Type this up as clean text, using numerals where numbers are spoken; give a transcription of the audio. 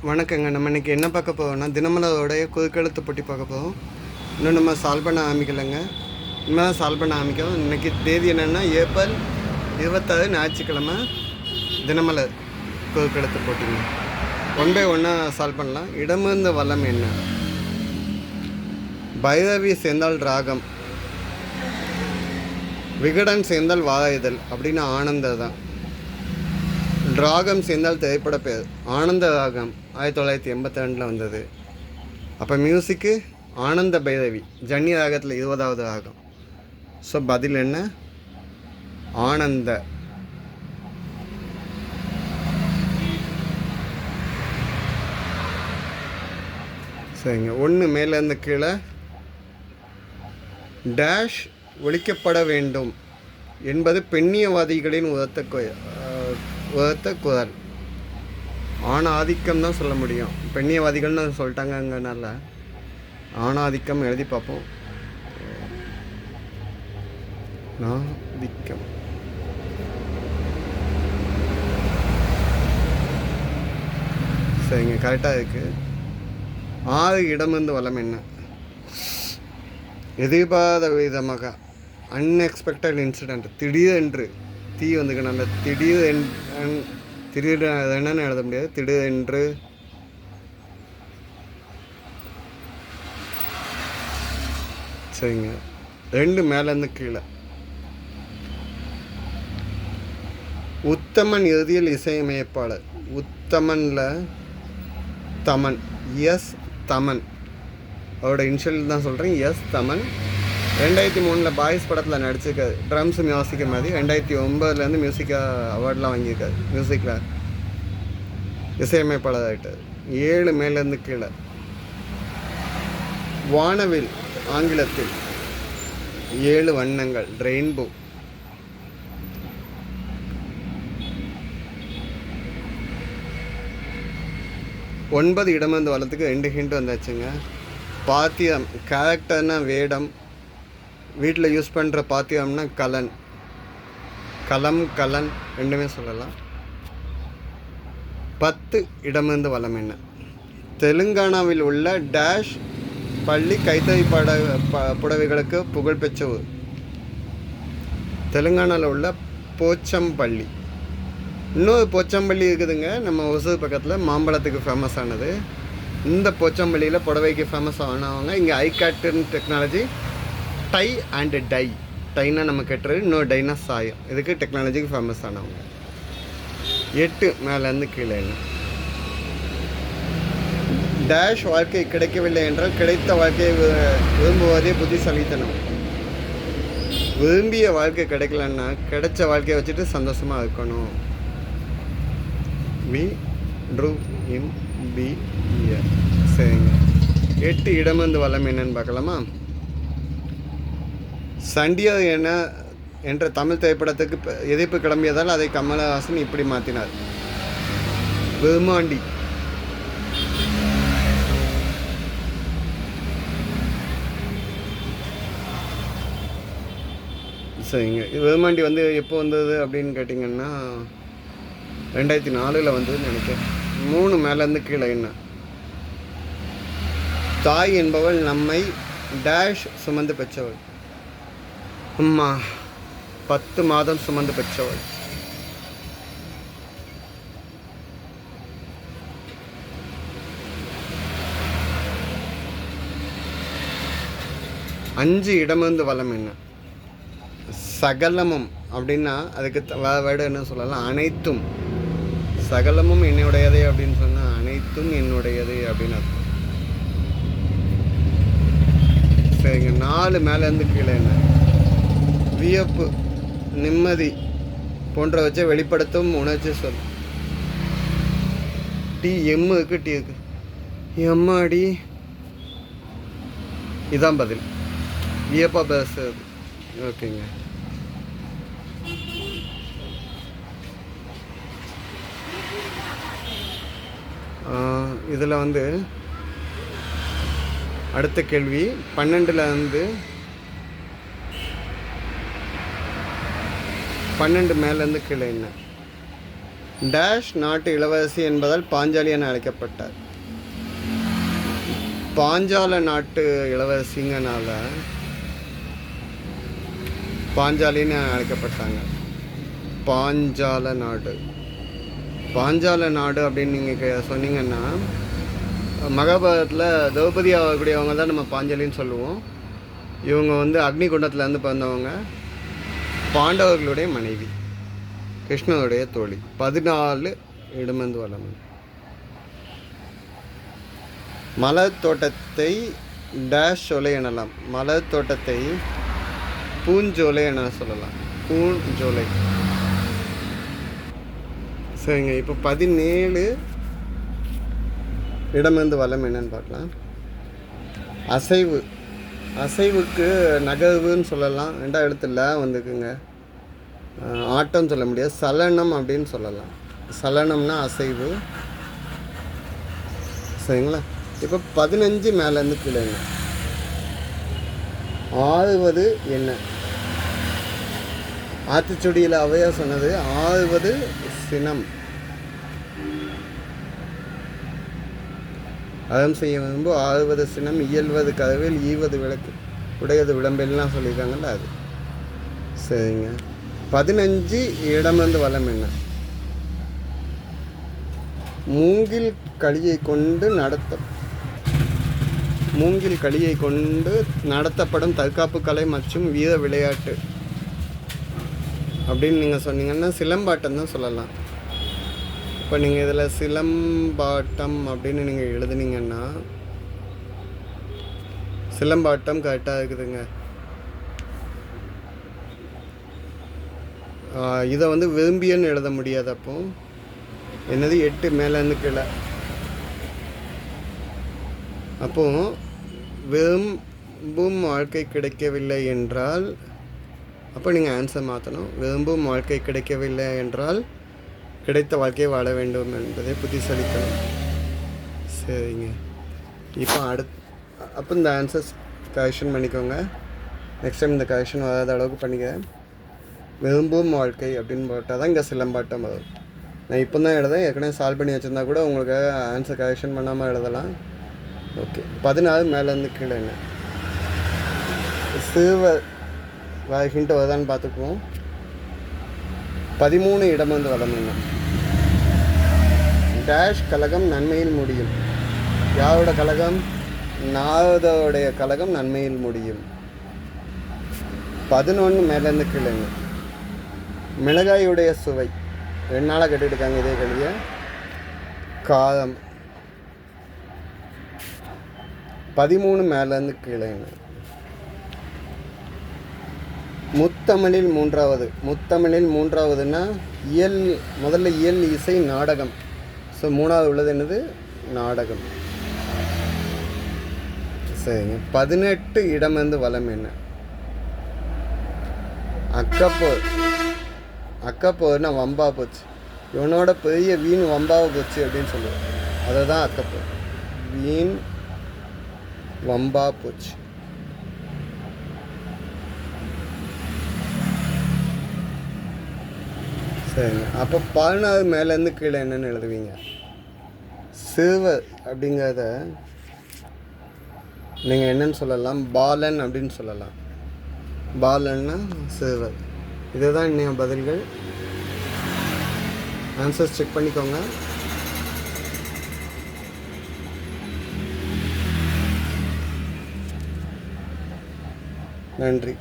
வணக்கங்க. நம்ம இன்றைக்கி என்ன பார்க்க போவோம்னா, தினமலரோடைய குறுக்கெழுத்து போட்டி பார்க்க போவோம். இன்னும் நம்ம சால்வ் பண்ண ஆரம்பிக்கலைங்க. இனிமேல் சால்வ் பண்ண ஆரம்பிக்கும். இன்றைக்கி தேதி என்னென்னா ஏப்ரல் 26 ஞாயிற்றுக்கிழமை தினமலர் குறுக்கெழுத்து போட்டிங்க. 1 by 1 சால்வ் பண்ணலாம். இடமிருந்த வளம் என்ன? பைரவி சேர்ந்தால் ராகம், விகடன் சேர்ந்தால் வாராயுதல் அப்படின்னு ஆனந்த தான். ராகம் சேர்ந்தால் திரைப்பட பேர் ஆனந்த ராகம் 1982 வந்தது. அப்போ மியூசிக்கு ஆனந்த பைரவி, ஜன்னி ராகத்தில் 20வது ராகம். ஸோ பதில் என்ன? ஆனந்த. சரிங்க. 1 மேலேருந்து கீழே டேஷ் ஒழிக்கப்பட வேண்டும் என்பது பெண்ணியவாதிகளின் உரத்த குரல். ஆணாதிக்கம் தான் சொல்ல முடியும். பெண்ணியவாதிகள்னு சொல்லிட்டாங்கங்கனால ஆணாதிக்கம் எழுதி பார்ப்போம். ஆதிக்கம். சரிங்க, கரெக்டாக இருக்குது. 6 இடமிருந்து வளம் என்ன? எதிர்பாராத விதமாக, அன்எக்ஸ்பெக்டட் இன்சிடெண்ட், திடீரென்று தீ வந்துக்கனால திடீர் என்னன்னு எழுத முடியாது. திடீரென்று சரிங்க. 2 மேலேருந்து கீழே. உத்தமன் இறுதியில் இசையமைப்பாளர். உத்தமனில் தமன், எஸ் தமன், அவரோட இனிஷியல் தான் சொல்கிறேன், எஸ் தமன். 2003 பாய்ஸ் படத்தில் நடிச்சிருக்காரு. ட்ரம்ஸ் மியூசிக் மாதிரி. 2009 மியூசிக் அவார்டெலாம் வாங்கியிருக்காரு. மியூசிக்கில் இசையமைப்பாளர் ஆகிட்டார். 7 மேலேருந்து கீழே. வானவில் ஆங்கிலத்தில் 7 வண்ணங்கள், ரெயின்போ. ஒன்பது இடமிருந்து வளத்துக்கு 2 ஹிண்ட் வந்தாச்சுங்க. பாத்தியம், கேரக்டர்னா வேடம், வீட்டில் யூஸ் பண்ணுற பாத்தியம்னா கலன், கலம், கலன் ரெண்டுமே சொல்லலாம். 10 இடமிருந்து வளம் என்ன? தெலுங்கானாவில் உள்ள டேஷ் பள்ளி கைத்தறி புடவைகளுக்கு புகழ்பெற்ற ஊர். தெலுங்கானாவில் உள்ள போச்சம்பள்ளி. இன்னொரு போச்சம்பள்ளி இருக்குதுங்க நம்ம ஒசூர் பக்கத்தில், மாம்பழத்துக்கு ஃபேமஸ் ஆனது. இந்த போச்சம்பள்ளியில் புடவைக்கு ஃபேமஸ் ஆனவங்க இங்கே ஐகாட்டுன்னு டெக்னாலஜி, டை அண்ட் டை. டைனா நம்ம கட்டுறது, இன்னொரு டைனா சாயம். இதுக்கு டெக்னாலஜிக்கு ஃபேமஸ் ஆனவங்க. 8 மேலேருந்து கீழே என்ன? டேஷ் வாழ்க்கை கிடைக்கவில்லை என்றால் கிடைத்த வாழ்க்கையை விரும்புவதே புத்திசாலித்தனம். விரும்பிய வாழ்க்கை கிடைக்கலன்னா கிடைச்ச வாழ்க்கையை வச்சுட்டு சந்தோஷமாக இருக்கணும். வி ட்ரூ இன் பி இயர். சரிங்க. 8 இடமிருந்து வளம் என்னன்னு பார்க்கலாமா? சண்டியா என்ற தமிழ் திரைப்படத்துக்கு எதிர்ப்பு கிளம்பியதால் அதை கமலஹாசன் இப்படி மாற்றினார். விருமாண்டி. சரிங்க. விருமாண்டி எப்போ வந்தது அப்படின்னு கேட்டிங்கன்னா 2004 வந்ததுன்னு நினைக்கிறேன். 3 மேலேருந்து கீழே என்ன? தாய் என்பவள் நம்மை டேஷ் சுமந்து பெற்றவள். அம்மா 10 மாதம் சுமந்து பெற்றவள். அஞ்சு இடமிருந்து வளம் என்ன? சகலமும் அப்படின்னா அதுக்கு வேர்டு என்ன சொல்லலாம்? அனைத்தும். சகலமும் என்னுடையதே அப்படின்னு சொன்னால் அனைத்தும் என்னுடையதே அப்படின்னு அர்த்தம். சரிங்க. 4 மேலேருந்து கீழே என்ன? வியப்பு, நிம்மதி போன்றவற்றை வெளிப்படுத்தும் உணர்ச்சி சொல். டி எம்முக்கு டி இருக்கு. எம்மாடி. இதான் பதில். வியப்பா பேசுறது. ஓகேங்க. இதில் அடுத்த கேள்வி 12 மேலேருந்து கீழே என்ன? டேஷ் நாட்டு இளவரசி என்பதால் பாஞ்சாலி என அழைக்கப்பட்டார். பாஞ்சால நாட்டு இளவரசிங்கனால பாஞ்சாலின்னு அழைக்கப்பட்டாங்க. பாஞ்சால நாடு. பாஞ்சால நாடு அப்படின்னு நீங்கள் சொன்னீங்கன்னா, மகாபாரதத்தில் திரௌபதி ஆகக்கூடியவங்க தான் நம்ம பாஞ்சாலின்னு சொல்லுவோம். இவங்க வந்து அக்னிகுண்டத்துலேருந்து பிறந்தவங்க, பாண்டவர்களுடைய மனைவி, கிருஷ்ணனுடைய தோழி. 14 இடமந்து வளம். மலர் தோட்டத்தை டேஷ் சோலை எனலாம். மலர் தோட்டத்தை பூஞ்சோலை என சொல்லலாம். பூஞ்சோலை. சரிங்க, இப்போ 17 இடமந்து வளம் என்னன்னு பார்க்கலாம். அசைவு. அசைவுக்கு நகர்வுன்னு சொல்லலாம். 2 எழுத்துல வந்துக்குங்க. ஆட்டம் சொல்ல முடியாது, சலனம் அப்படின்னு சொல்லலாம். சலனம்னா அசைவு. சரிங்களா? இப்போ 15 மேலேருந்து கீழே என்ன? ஆறுவது என்ன? ஆத்திச்சுடியில் அவையா சொன்னது ஆறுவது சினம். அறம் செய்ய விரும்பு ஆறுவது சினம், இயல்வது கதவில், ஈவது விளக்கு, உடையது விளம்பெல்லாம் சொல்லியிருக்காங்கல்ல அது. சரிங்க. 15 இடமந்து வளம் என்ன? மூங்கில் களியை கொண்டு நடத்தப்படும் தற்காப்பு கலை மற்றும் வீர விளையாட்டு அப்படின்னு நீங்கள் சொன்னீங்கன்னா சிலம்பாட்டம் தான் சொல்லலாம். இப்போ நீங்கள் இதில் சிலம்பாட்டம் அப்படின்னு நீங்கள் எழுதுனீங்கன்னா சிலம்பாட்டம் கரெக்டாக இருக்குதுங்க. இதை வந்து விரும்பியன்னு எழுத முடியாது. அப்போ என்னது 8 மேலேருந்து கீழே. அப்போ விரும்பும் வாழ்க்கை கிடைக்கவில்லை என்றால், அப்போ நீங்கள் ஆன்சர் மாற்றணும். விரும்பும் வாழ்க்கை கிடைக்கவில்லை என்றால் கிடைத்த வாழ்க்கையை வாழ வேண்டும் என்பதை புத்திசாலித்தனம். சரிங்க. இப்போ அப்போ இந்த ஆன்சர்ஸ் கரெக்ஷன் பண்ணிக்கோங்க. நெக்ஸ்ட் டைம் இந்த கரெக்ஷன் வராத அளவுக்கு பண்ணிக்கிறேன். விரும்பும் வாழ்க்கை அப்படின்னு போட்டால் தான் இங்கே சிலம்பாட்டம் வரும். நான் இப்போ தான் எழுதேன், ஏற்கனவே சால்வ் பண்ணி வச்சுருந்தா கூட உங்களுக்கு ஆன்சர் கரெக்ஷன் பண்ணாமல் எழுதலாம். ஓகே. 14 மேலேருந்து கீழே என்ன? சிறுவர் ஹிண்ட் வருதான்னு பார்த்துக்குவோம். 13 இடமந்து வளம் என்ன? டேஷ் கழகம் நன்மையில் முடியும். யாரோட கழகம்? நாரதோடைய கழகம் நன்மையில் முடியும். 11 மேலேருந்து கீழே என்ன? மிளகாயுடைய சுவை. 2 நாளாக கட்டிட்டுருக்காங்க இதே கல்வியை. காரம். 13 மேலேருந்து கீழே என்ன? முத்தமிழில் 3வது. முத்தமிழில் 3வதுன்னா இயல். முதல்ல இயல், இசை, நாடகம். ஸோ 3வது உள்ளது என்னது? நாடகம். சரிங்க. 18 இடமந்து வளம் என்ன? அக்கப்போர். அக்கப்போர்னா வம்பா போச்சு, இவனோட பெரிய வீண் வம்பாவை போச்சு அப்படின்னு சொல்லுவாங்க. அதை தான் அக்கப்போர். வீண் வம்பா போச்சு. சரிங்க. அப்போ 14 மேலேருந்து கீழே என்னென்னு எழுதுவீங்க? சிறுவர் அப்படிங்கிறத நீங்கள் என்னன்னு சொல்லலாம்? பாலன் அப்படின்னு சொல்லலாம். பாலன்னா சிறுவர். இதுதான் இன்னைய பதில்கள். ஆன்சர்ஸ் செக் பண்ணிக்கோங்க. நன்றி.